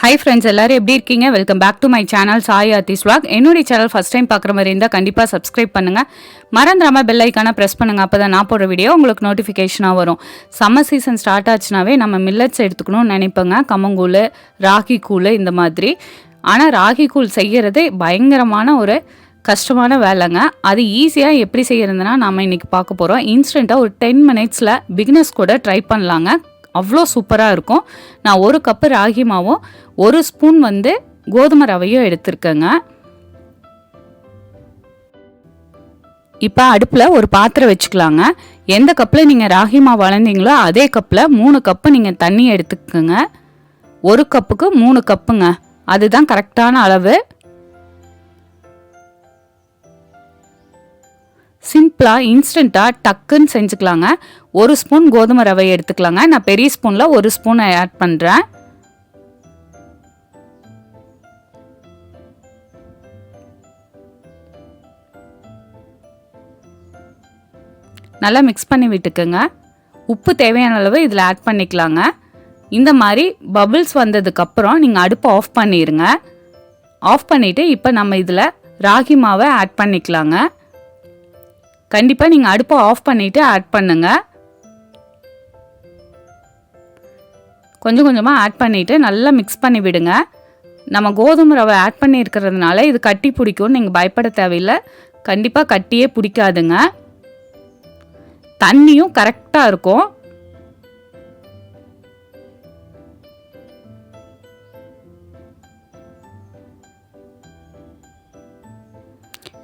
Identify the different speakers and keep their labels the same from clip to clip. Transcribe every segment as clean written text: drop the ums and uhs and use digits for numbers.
Speaker 1: Hi friends, எல்லாரும் எப்படி இருக்கீங்க? Welcome back to my channel Sai Aarthi's vlog. என்னுடைய சேனல் ஃபஸ்ட் டைம் பார்க்குற மாதிரி இருந்தால் கண்டிப்பாக சப்ஸ்கிரைப் பண்ணுங்கள். மறந்துடாமல் பெல் ஐக்கானை ப்ரெஸ் பண்ணுங்கள். அப்போ தான் நான் போடுற வீடியோ உங்களுக்கு நோட்டிஃபிகேஷனாக வரும். சம்மர் சீசன் ஸ்டார்ட் ஆச்சுனாவே நம்ம மில்லட்ஸ் எடுத்துக்கணும்னு நினைப்போங்க. கம்மங்கூழ், ராகி கூழ் இந்த மாதிரி. ஆனால் ராகி கூழ் செய்கிறது பயங்கரமான ஒரு கஷ்டமான வேலைங்க. அது ஈஸியாக எப்படி செய்கிறதுனா நம்ம இன்றைக்கி பார்க்க போகிறோம். இன்ஸ்டண்ட்டாக ஒரு 10 மினிட்ஸில் பிகினர்ஸ் கூட ட்ரை பண்ணலாங்க. அவ்வளோ சூப்பராக இருக்கும். நான் 1 கப்பு ராகி மாவும் 1 ஸ்பூன் கோதுமை ரவையும் எடுத்திருக்கேங்க. இப்போ அடுப்பில் ஒரு பாத்திரம் வச்சுக்கலாங்க. எந்த கப்பில் நீங்கள் ராகி மாவு வளர்ந்தீங்களோ அதே கப்பில் 3 கப்பு நீங்கள் தண்ணி எடுத்துக்கோங்க. 1 கப்புக்கு 3 கப்புங்க, அதுதான் கரெக்டான அளவு. சிம்பிளாக இன்ஸ்டண்ட்டாக டக்குன்னு செஞ்சுக்கலாங்க. 1 ஸ்பூன் கோதுமை ரவை எடுத்துக்கலாங்க. நான் பெரிய ஸ்பூனில் 1 ஸ்பூன் ஆட் பண்ணுறேன். நல்லா மிக்ஸ் பண்ணி விட்டுக்குங்க. உப்பு தேவையான அளவு இதில் ஆட் பண்ணிக்கலாங்க. இந்த மாதிரி பபிள்ஸ் வந்ததுக்கப்புறம் நீங்கள் அடுப்பை ஆஃப் பண்ணிடுங்க. ஆஃப் பண்ணிவிட்டு இப்போ நம்ம இதில் ராகி மாவை ஆட் பண்ணிக்கலாங்க. கண்டிப்பாக நீங்கள் அடுப்பை ஆஃப் பண்ணிவிட்டு ஆட் பண்ணுங்கள். கொஞ்சம் கொஞ்சமாக ஆட் பண்ணிவிட்டு நல்லா மிக்ஸ் பண்ணி விடுங்க. நம்ம கோதுமை ரவை ஆட் பண்ணியிருக்கிறதுனால இது கட்டி பிடிக்கும்னு நீங்கள் பயப்பட தேவையில்லை. கண்டிப்பாக கட்டியே பிடிக்காதுங்க. தண்ணியும் கரெக்டாக இருக்கும்.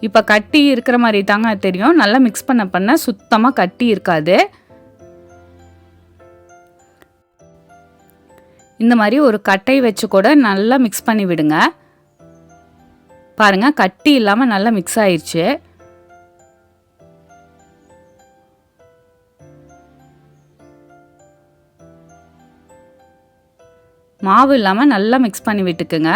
Speaker 1: இப்போ கட்டி இருக்கிற மாதிரி தாங்க தெரியும். நல்லா மிக்ஸ் பண்ண சுத்தமாக கட்டி இருக்காது. இந்த மாதிரி ஒரு கட்டை வச்சு கூட நல்லா மிக்ஸ் பண்ணி விடுங்க. பாருங்கள், கட்டி இல்லாமல் நல்லா மிக்ஸ் ஆயிடுச்சு. மாவு இல்லாமல் நல்லா மிக்ஸ் பண்ணி விட்டுக்குங்க.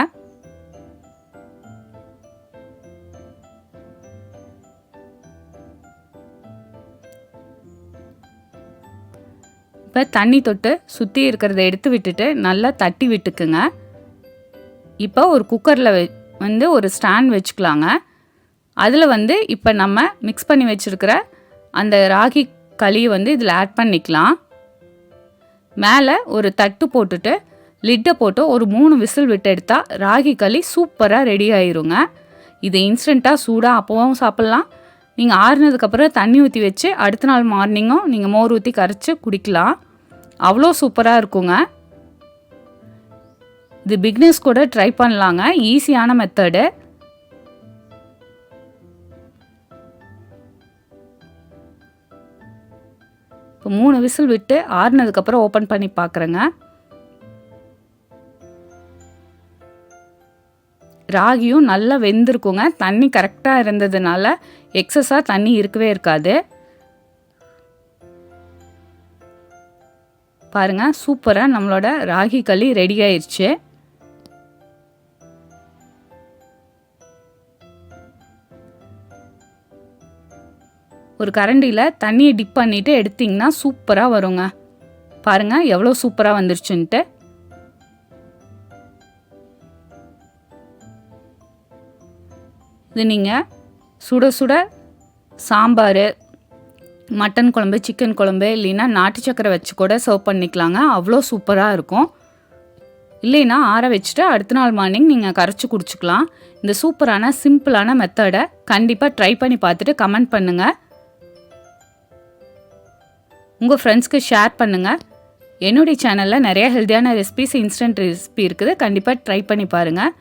Speaker 1: இப்போ தண்ணி தொட்டு சுற்றி இருக்கிறத எடுத்து விட்டுட்டு நல்லா தட்டி விட்டுக்குங்க. இப்போ ஒரு குக்கரில் ஒரு ஸ்டாண்ட் வச்சுக்கலாங்க. அதில் இப்போ நம்ம மிக்ஸ் பண்ணி வச்சுருக்கிற அந்த ராகி களியை இதில் ஆட் பண்ணிக்கலாம். மேலே ஒரு தட்டு போட்டுட்டு லிட்டை போட்டு ஒரு 3 விசில் விட்டு எடுத்தால் ராகி களி சூப்பராக ரெடி ஆயிருங்க. இது இன்ஸ்டண்ட்டாக சூடாக அப்பவும் சாப்பிட்லாம். நீங்கள் ஆறுனதுக்கப்புறம் தண்ணி ஊற்றி வச்சு அடுத்த நாள் மார்னிங்கும் நீங்கள் மோர் ஊற்றி கரைச்சி குடிக்கலாம். அவ்வளோ சூப்பராக இருக்குங்க. இது பிகினர்ஸ் கூட ட்ரை பண்ணலாங்க. ஈஸியான மெத்தடு. இப்போ 3 விசில் விட்டு ஆறுனதுக்கப்புறம் ஓப்பன் பண்ணி பார்க்குறேங்க. ராகியும் நல்லா வெந்திருக்குங்க. தண்ணி கரெக்டாக இருந்ததுனால எக்ஸஸாக தண்ணி இருக்கவே இருக்காது. பாருங்கள், சூப்பராக நம்மளோட ராகி களி ரெடி ஆயிடுச்சு. ஒரு கரண்டியில் தண்ணியை டிப் பண்ணிவிட்டு எடுத்திங்கன்னா சூப்பராக வருங்க. பாருங்கள் எவ்வளோ சூப்பராக வந்துருச்சுன்ட்டு. இது நீங்கள் சுட சுட சாம்பார், மட்டன் குழம்பு, சிக்கன் குழம்பு இல்லைன்னா நாட்டு சக்கரை வச்சு கூட சர்வ் பண்ணிக்கலாங்க. அவ்வளோ சூப்பராக இருக்கும். இல்லைன்னா ஆற வச்சுட்டு அடுத்த நாள் மார்னிங் நீங்கள் கரைச்சி குடிச்சிக்கலாம். இந்த சூப்பரான சிம்பிளான மெத்தடை கண்டிப்பாக ட்ரை பண்ணி பார்த்துட்டு கமெண்ட் பண்ணுங்கள். உங்கள் ஃப்ரெண்ட்ஸ்க்கு ஷேர் பண்ணுங்கள். என்னுடைய சேனலில் நிறைய ஹெல்த்தியான ரெசிபிஸ், இன்ஸ்டன்ட் ரெசிபி இருக்குது. கண்டிப்பாக ட்ரை பண்ணி பாருங்கள்.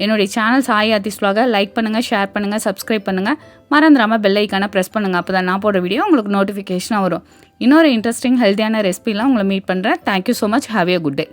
Speaker 1: என்னுடைய channel Sai Aarthi's vlog like பண்ணுங்கள், ஷேர் பண்ணுங்கள், சப்ஸ்கிரைப் பண்ணுங்கள். மறந்துடாமல் பெல் ஐக்கானை ப்ரெஸ் பண்ணுங்கள். அப்போ தான் நான் போடுற வீடியோ உங்களுக்கு நோட்டிஃபிகேஷனாக வரும். இன்னொரு இன்ட்ரெஸ்டிங் ஹெல்த்தியான ரெசிபிலாம் உங்களை மீட் பண்ணுறேன். Thank you so much. Have a good day.